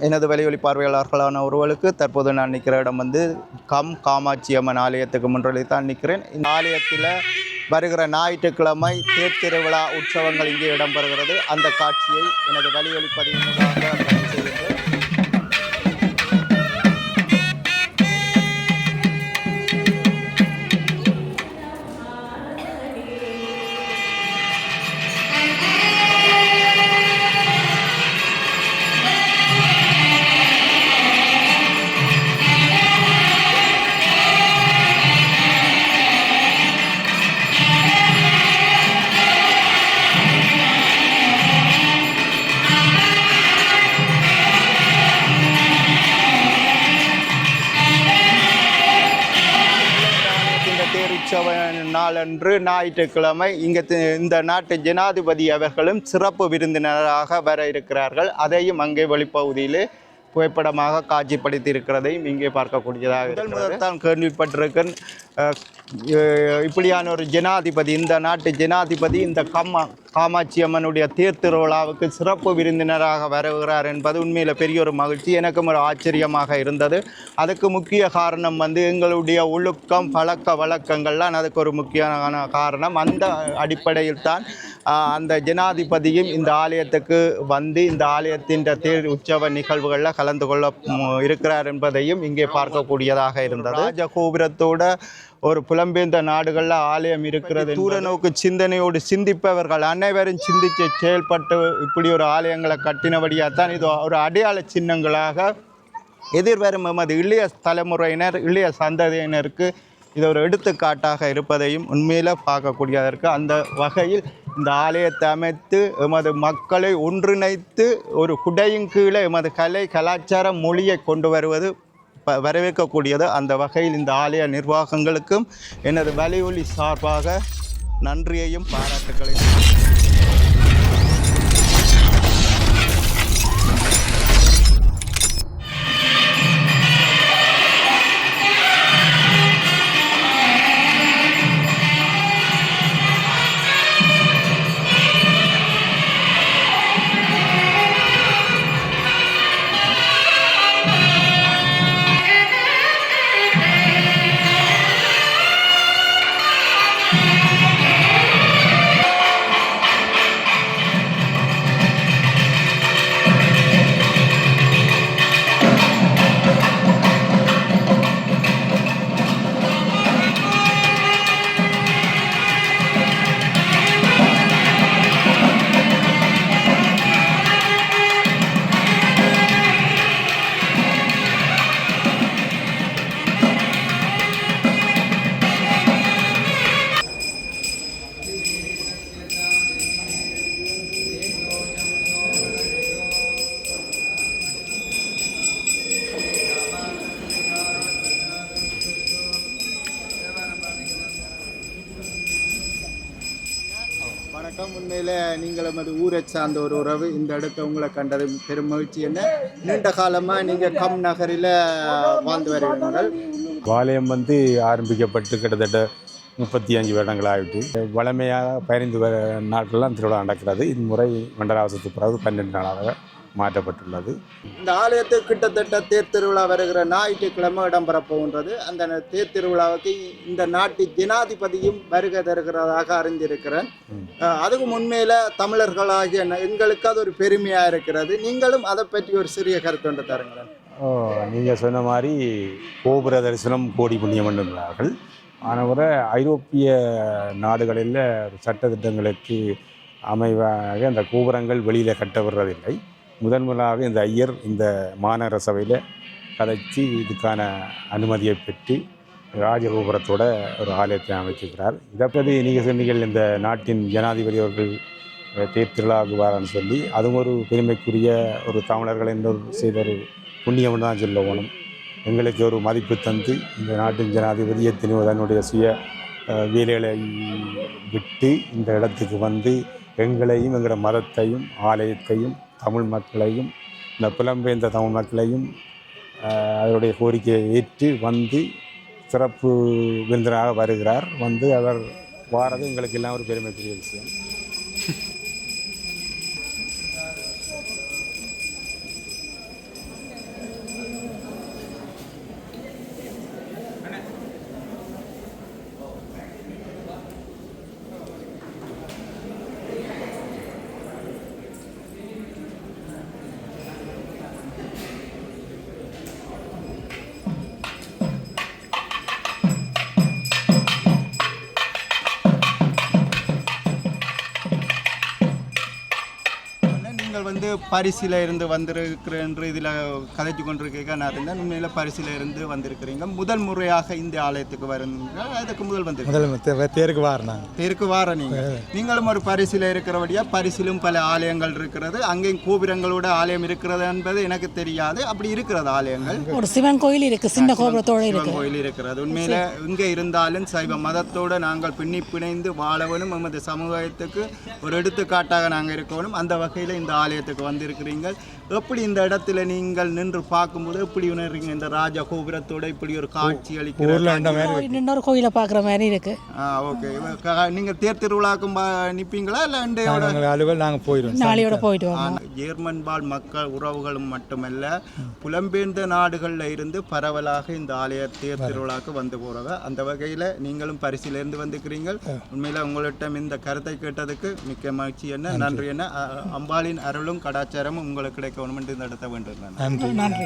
எனது வலையொலி பார்வையாளர்களான ஒருவருக்கு தற்போது நான் நிற்கிற இடம் காமாட்சி அம்மன் ஆலயத்துக்கு முன்னிலையில் தான் நிற்கிறேன். இந்த ஆலயத்தில் வருகிற ஞாயிற்றுக்கிழமை தேர் திருவிழா உற்சவங்கள் இங்கே இடம்பெறுகிறது. அந்த காட்சியை எனது வலையொலி பதிவு மூலமாக பதிவு செய்கின்றேன். தேருற்சவ நாளன்று ஞாயிற்றுக்கிழமை இந்த நாட்டு ஜனாதிபதி அவர்களும் சிறப்பு விருந்தினராக வர இருக்கிறார்கள். அதையும் அங்கே வெளிப்பகுதியிலே புகைப்படமாக காட்சிப்படுத்தி இருக்கிறதையும் இங்கே பார்க்கக்கூடியதாக முதல்தான் கேள்விப்பட்டிருக்கேன். இப்படியான ஒரு ஜனாதிபதி, இந்த நாட்டு ஜனாதிபதி இந்த காமாட்சி அம்மனுடைய தேர் திருவிழாவுக்கு சிறப்பு விருந்தினராக வருகிறார் என்பது உண்மையில் பெரிய ஒரு மகிழ்ச்சி, எனக்கும் ஒரு ஆச்சரியமாக இருந்தது. அதுக்கு முக்கிய காரணம் எங்களுடைய ஒழுக்கம் பழக்க வழக்கங்கள்லாம் அதுக்கு ஒரு முக்கியமான காரணம். அந்த அடிப்படையில் தான் அந்த ஜனாதிபதியும் இந்த ஆலயத்துக்கு வந்து இந்த ஆலயத்தின் தேர் உற்சவ நிகழ்வுகளில் கலந்து கொள்ள இருக்கிறார் என்பதையும் இங்கே பார்க்கக்கூடியதாக இருந்தது. ராஜகோபுரத்தோட ஒரு புலம்பெயர்ந்த நாடுகளில் ஆலயம் இருக்கிறது. தூரநோக்கு சிந்தனையோடு சிந்திப்பவர்கள் அனைவரும் சிந்தித்து செயல்பட்டு இப்படி ஒரு ஆலயங்களை கட்டினபடியாக தான் இது ஒரு அடையாள சின்னங்களாக எதிர்வரும் எமது இளைய தலைமுறையினர் இளைய சந்ததியினருக்கு இது ஒரு எடுத்துக்காட்டாக இருப்பதையும் உண்மையில் பார்க்கக்கூடியதற்கு அந்த வகையில் இந்த ஆலயத்தை அமைத்து எமது மக்களை ஒன்றிணைத்து ஒரு குடையின் கீழே எமது கலை கலாச்சார மொழியை கொண்டு வருவது வரவேற்கக்கூடியது. அந்த வகையில் இந்த ஆலய நிர்வாகங்களுக்கும் எனது வலையொலி சார்பாக நன்றியையும் பாராட்டுகளையும். வணக்கம். உண்மையில் நீங்கள் நமது ஊரை சார்ந்த ஒரு உறவு, இந்த இடத்த உங்களை கண்டது பெரும் மகிழ்ச்சி. என்ன நீண்ட காலமாக நீங்கள் நகரில் வாழ்ந்து வருகிறீர்கள். ஆலயம் ஆரம்பிக்கப்பட்டு கிட்டத்தட்ட 35 வருடங்கள் ஆகிட்டு வளமையாக 15 நாட்கள்லாம் திருவிழா நடக்கிறது. இம்முறை மண்டலாவசத்துக்கு பிறகு 12 நாளாக மாற்றப்பட்டுள்ளது. இந்த ஆலயத்துக்கு கிட்டத்தட்ட தேர் திருவிழா வருகிற ஞாயிற்றுக்கிழமை இடம்பெறப் போகின்றது. அந்த தேர் திருவிழாவுக்கு இந்த நாட்டு ஜனாதிபதியும் வருகை தருகிறதாக அறிந்திருக்கிறேன். அதுக்கு உண்மையில் தமிழர்களாகிய எங்களுக்கு அது ஒரு பெருமையாக இருக்கிறது. நீங்களும் அதை பற்றி ஒரு சிறிய கருத்து ஒன்று தருங்களேன். நீங்கள் சொன்ன மாதிரி கோபுர தரிசனம் கோடி புண்ணியம் என்றார்கள். ஆனால் ஐரோப்பிய நாடுகளில் சட்டத்திட்டங்களுக்கு அமைவாக இந்த கோபுரங்கள் வெளியில் கட்டப்படுறதில்லை. முதன்முதலாக இந்த ஐயர் இந்த மாநகர சபையில் கதைச்சி இதுக்கான அனுமதியை பெற்று ராஜகோபுரத்தோட ஒரு ஆலயத்தை அமைச்சிருக்கிறார். இதை பற்றி நீங்கள் சொன்னீர்கள், இந்த நாட்டின் ஜனாதிபதி அவர்கள் தேர் திருவிழாவுக்கு வாரான்னு சொல்லி, அதுவும் ஒரு பெருமைக்குரிய ஒரு தமிழர்கள் என்ற செய்த ஒரு புண்ணியம்னு தான் சொல்ல போகணும். எங்களுக்கு ஒரு மதிப்பு தந்து இந்த நாட்டின் ஜனாதிபதி எத்தனையோ தன்னுடைய சுய வேலைகளை விட்டு இந்த இடத்துக்கு எங்களையும் எங்களோட மதத்தையும் ஆலயத்தையும் தமிழ் மக்களையும் இந்த புலம்பெயர்ந்த தமிழ் மக்களையும் அவருடைய கோரிக்கையை ஏற்று சிறப்பு விருந்தினராக வருகிறார். அவர் வாரது எங்களுக்கு எல்லாம் ஒரு பெருமைக்குரிய விஷயம். நீங்கள் வந்து பரிசில இருந்து வந்திருக்கிறேன் இதில் கதைச்சு கொண்டிருக்க நான் இருந்தேன். உண்மையில் பரிசில இருந்து வந்திருக்கிறீங்க. முதல் முறையாக இந்த ஆலயத்துக்கு வருங்க. அதுக்கு முதல் தேருக்கு வாரேன். தேருக்கு வார நீங்களும் ஒரு பரிசில இருக்கிறபடியாக பரிசிலும் பல ஆலயங்கள் இருக்கிறது. அங்கேயும் கோபுரங்களோட ஆலயம் இருக்கிறது என்பது எனக்கு தெரியாது. அப்படி இருக்கிறது ஆலயங்கள். ஒரு சிவன் கோயில் இருக்கு, சின்ன கோபுரத்தோட சிவன் கோயில் இருக்கிறது. உண்மையில இங்கே இருந்தாலும் சைவ மதத்தோடு நாங்கள் பிணைந்து வாழவனும் நமது சமுதாயத்துக்கு ஒரு எடுத்துக்காட்டாக நாங்கள் இருக்கணும். அந்த வகையில் இந்த ஆலயத்துக்கு வந்திருக்கிறீங்க. எப்படி இந்த இடத்துல நீங்கள் நின்று பார்க்கும்போது எப்படி உணர்றீங்க? இந்த ராஜ கோபுரத்தோட இப்படி ஒரு காட்சி அளிக்கிற இன்னொரு கோயிலை பார்க்குற மாதிரி இருக்கு. ஓகே, நீங்கள் தேர் திருவிழாக்கும் நிற்பீங்களா இல்லை அலுவல் நாங்கள் போயிடுவோம், நாளையோட போயிட்டு வரோம். ஜெர்மன் வாழ் மக்கள் உறவுகளும் மட்டுமல்ல, புலம்பெயர்ந்த நாடுகளில் இருந்து பரவலாக இந்த ஆலய தேர் திருவிழாக்கு வந்து போகிறாங்க. அந்த வகையில் நீங்களும் பரிசிலிருந்து வந்துக்கிறீங்க. உண்மையில் உங்கள்கிட்ட இந்த கருத்தை கேட்டதுக்கு மிக்க மகிழ்ச்சி. என்ன நன்றி. என்ன அம்பாளின் அருளும் கடாச்சாரமும் உங்களுக்கு கிடைக்கணும் இந்த இடத்த வேண்டும். நன்றி நன்றி.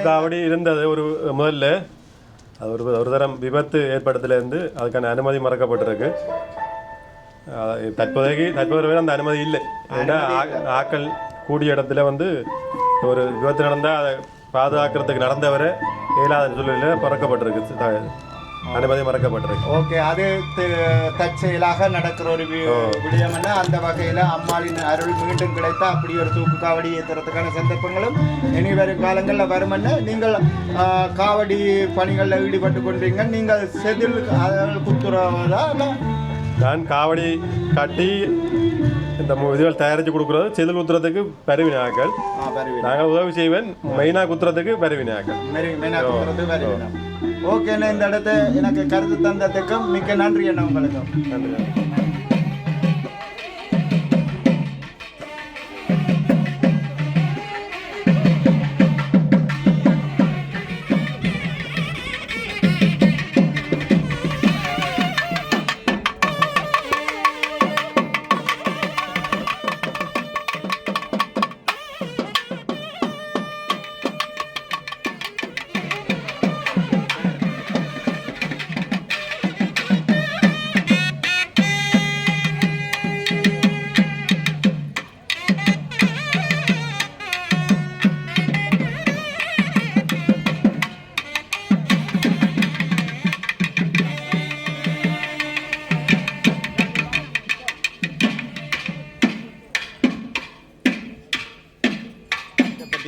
காவடி இருந்தது ஒரு முதல்ல. அது ஒரு தரம் விபத்து ஏற்படுத்திலேருந்து அதுக்கான அனுமதி மறக்கப்பட்டிருக்கு. தற்போதைக்கு அந்த அனுமதி இல்லை. ஏன்னா ஆக்கள் கூடிய இடத்துல வந்து ஒரு விபத்து நடந்தால் அதை பாதுகாக்கிறதுக்கு நடந்தவரை இயலாத சூழ்நிலையில் பறக்கப்பட்டிருக்கு, அனுமதி மறக்கப்பட்டிருக்கு. ஓகே, அது தற்செயலாக நடக்கிற ஒரு விடயம். அந்த வகையில் அம்மாளின் அருள் மீண்டும் கிடைத்தா அப்படி ஒரு தூக்கு காவடி ஏற்றுறதுக்கான சந்தர்ப்பங்களும் இனி வரும் காலங்களில் வருமென்னு நீங்கள் காவடி பணிகளில் ஈடுபட்டு கொண்டீங்க. நீங்கள் செதில் குத்துறதா? நான் காவடி கட்டி இந்த இதுகள் தயாரித்து கொடுக்குறது செதில் குத்துறதுக்கு பருவினாக்கள். நாங்கள் உதவி செய்வேன். மெயினாக குத்துறதுக்கு பருவினாக்கள். ஓகேண்ணா, இந்த இடத்த எனக்கு கருத்து தந்ததுக்கு மிக்க நன்றி அண்ணா. உங்களுக்கு நன்றி.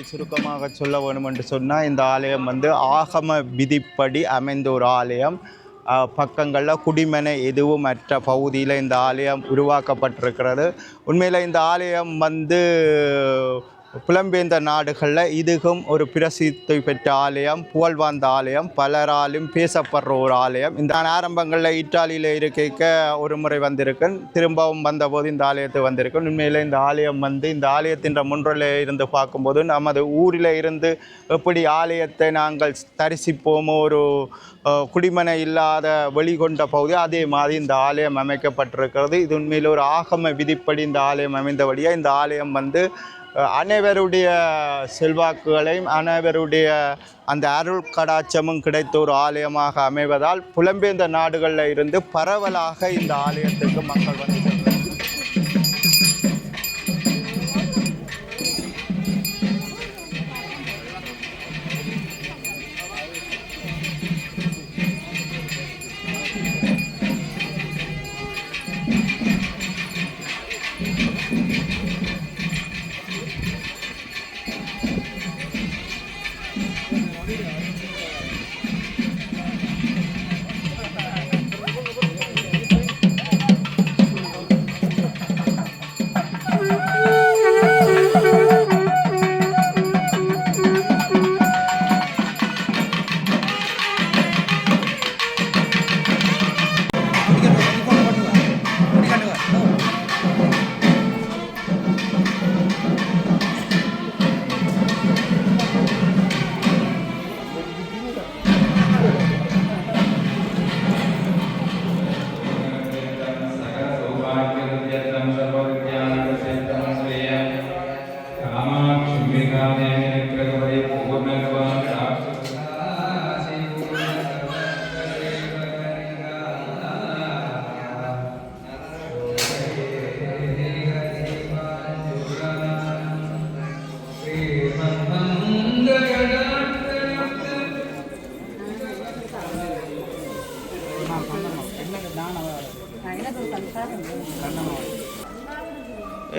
சுருக்கமாக சொல்ல வேணும் என்று சொன்னால், இந்த ஆலயம் வந்து ஆகம விதிப்படி அமைந்த ஒரு ஆலயம். பக்கங்களில் குடிமனை எதுவும் மற்ற பகுதியில் இந்த ஆலயம் உருவாக்கப்பட்டிருக்கிறது. உண்மையில் இந்த ஆலயம் வந்து புலம்பெயர்ந்த நாடுகளில் இதுவும் ஒரு பிரசித்தி பெற்ற ஆலயம், புகழ்வாய்ந்த ஆலயம், பலராலும் பேசப்படுற ஒரு ஆலயம். இந்த ஆரம்பங்களில் இத்தாலியில் இருக்க ஒரு முறை வந்திருக்கேன், திரும்பவும் வந்தபோது இந்த ஆலயத்துக்கு வந்திருக்கேன். உண்மையில் இந்த ஆலயம் வந்து இந்த ஆலயத்தின் முன்றில் இருந்து பார்க்கும்போது நமது ஊரில் இருந்து எப்படி ஆலயத்தை நாங்கள் தரிசிப்போமோ, ஒரு குடிமனை இல்லாத வெளிகொண்ட பகுதி, அதே மாதிரி இந்த ஆலயம் அமைக்கப்பட்டிருக்கிறது. இது உண்மையில் ஒரு ஆகம விதிப்படி இந்த ஆலயம் அமைந்தபடியாக இந்த ஆலயம் வந்து அனைவருடைய செல்வாக்குகளையும் அனைவருடைய அந்த அருள் கடாட்சமும் கிடைத்த ஒரு ஆலயமாக அமைவதால் புலம்பெயர்ந்த நாடுகளில் இருந்து பரவலாக இந்த ஆலயத்துக்கு மக்கள் வந்து செல்கிறார்கள்.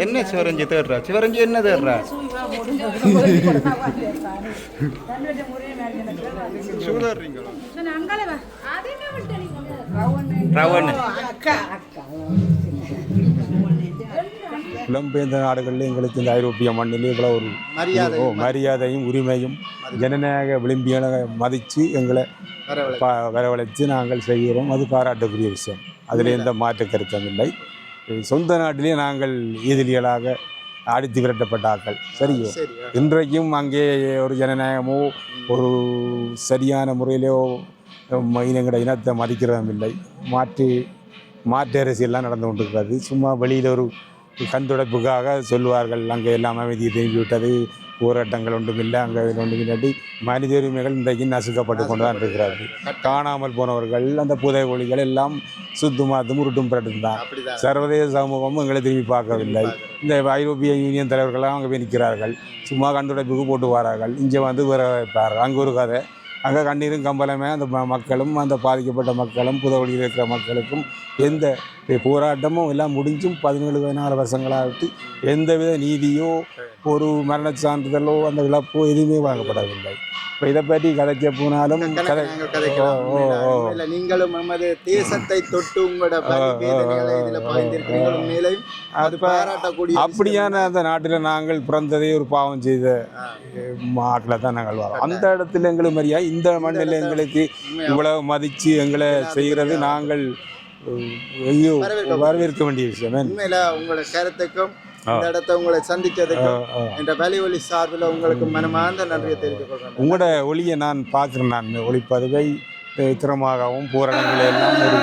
என்ன சிவரஞ்சி தேடுறா? சிவரஞ்சி என்ன தேடுறா? ரவன் புலம்பெயர்ந்த நாடுகளில் எங்களுக்கு இந்த ஐரோப்பிய மண்ணிலே இவ்வளோ ஒரு மரியாதையும் உரிமையும் ஜனநாயக விளிம்பியனை மதித்து எங்களை வரவழைத்து நாங்கள் செய்கிறோம். அது பாராட்டக்கூடிய விஷயம். அதில் எந்த மாற்று கருத்தும் இல்லை. சொந்த நாட்டிலே நாங்கள் எதிரிகளாக அடித்து விரட்டப்பட்ட ஆக்கள் சரியோ. இன்றைக்கும் அங்கே ஒரு ஜனநாயகமோ ஒரு சரியான முறையிலோ எங்களோட இனத்தை மதிக்கிறதும் இல்லை. மாற்று அரசியல்லாம் நடந்து கொண்டிருக்கிறது. சும்மா வெளியில் ஒரு கண்துடைப்புக்காக சொல்லுவார்கள் அங்கே எல்லாம் அமைதி திரும்பி விட்டது, போராட்டங்கள் ஒன்றும் இல்லை, அங்கே ஒன்றும் இல்லாட்டி மனித உரிமைகள் இன்றைக்கு நசுக்கப்பட்டு கொண்டு தான் இருக்கிறார்கள். காணாமல் போனவர்கள் அந்த புதைகுழிகள் எல்லாம் சுத்தமாத்தும் உருட்டும் பிரட்டும் தான். சர்வதேச சமூகமும் எங்களை திரும்பி பார்க்கவில்லை. இந்த ஐரோப்பிய யூனியன் தலைவர்களாக அங்கே போய் நிற்கிறார்கள். சும்மா கண்துடைப்புக்கு போட்டு வரார்கள். இங்கே வந்து வர வைப்பார்கள். அங்கே ஒரு கதை, அங்கே கண்ணீரும் கம்பளமே அந்த மக்களும் அந்த பாதிக்கப்பட்ட மக்களும் புதவழியில் இருக்கிற மக்களுக்கும் எந்த போராட்டமும் எல்லாம் முடிஞ்சும் 17-14 வருஷங்களாகிட்டு எந்தவித நீதியோ ஒரு மரண சான்றிதழோ அந்த இழப்போ எதுவுமே வழங்கப்படவில்லை. இப்போ இதை பற்றி கதைக்க போனாலும் நீங்களும் நமது தேசத்தை தொட்டு உங்களோட அது பாராட்டக்கூடிய அப்படியான அந்த நாட்டில் நாங்கள் பிறந்ததே ஒரு பாவம் செய்த ஆட்டில் தான் நாங்கள் வரோம். அந்த இடத்துல எங்களுக்கு மரியா இந்த மண்ணில் எங்களுக்கு இவ்வளவு மதித்து எங்களை செய்கிறது நாங்கள் வரவேற்க வேண்டிய விஷயம். உண்மையில உங்களோட கருத்துக்கும் இந்த இடத்தை உங்களை சந்தித்ததுக்கும் என்ற வேலையொலி சார்பில் உங்களுக்கு மனமார்ந்த நன்றியை தெரிவித்துக் கொள்கிறேன். உங்களோட ஒளியை நான் பார்க்குறேன். நான் ஒளிப்பதிவை திறமாகவும் போராட்டங்களை எல்லாம் ஒரு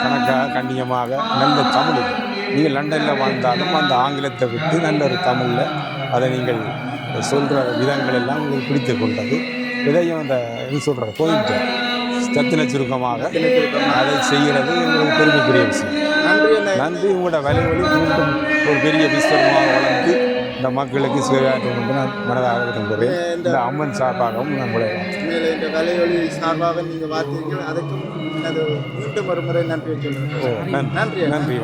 கணக்காக கண்ணியமாக நல்ல தமிழ். நீங்கள் லண்டனில் வாழ்ந்தாலும் அந்த ஆங்கிலத்தை விட்டு நல்ல ஒரு தமிழில் அதை நீங்கள் சொல்கிற விதங்கள் எல்லாம் உங்களுக்கு பிடித்து கொண்டது. இதையும் அந்த இது சொல்கிற பாயிண்ட் சத்தின சுருக்கமாக அதை செய்கிறது எங்களுக்கு பெருமைக்குரிய விஷயம். நன்றி. உங்களோட வேலைவழி மீண்டும் ஒரு பெரிய விஸ்வரமாக வளர்ந்து இந்த மக்களுக்கு சேவையாற்றும் என்று நான் மனதாக விரும்புகிறேன். இந்த அம்மன் சார்பாகவும் நான் இந்த வேலைவழி சார்பாக நீங்கள் பார்த்தீர்கள். அதுக்கும் எனது மீண்டும் ஒரு முறை நன்றி சொல்கிறேன். நன்றி.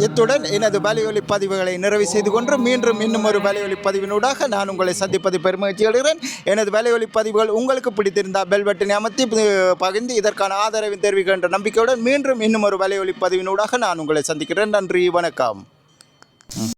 இத்துடன் எனது வலையொலி பதிவுகளை நிறைவு செய்து கொண்டு மீண்டும் இன்னும் ஒரு வலையொலி பதிவினூடாக நான் உங்களை சந்திப்பது பெருமகிழ்ச்சி அடைகிறேன். எனது வலையொலி பதிவுகள் உங்களுக்கு பிடித்திருந்தால் பெல் பட்டனை அமர்த்தி பகிர்ந்து இதற்கான ஆதரவை தெரிவிக்கின்ற நம்பிக்கையுடன் மீண்டும் இன்னும் ஒரு வலையொலி பதிவினூடாக நான் உங்களை சந்திக்கிறேன். நன்றி, வணக்கம்.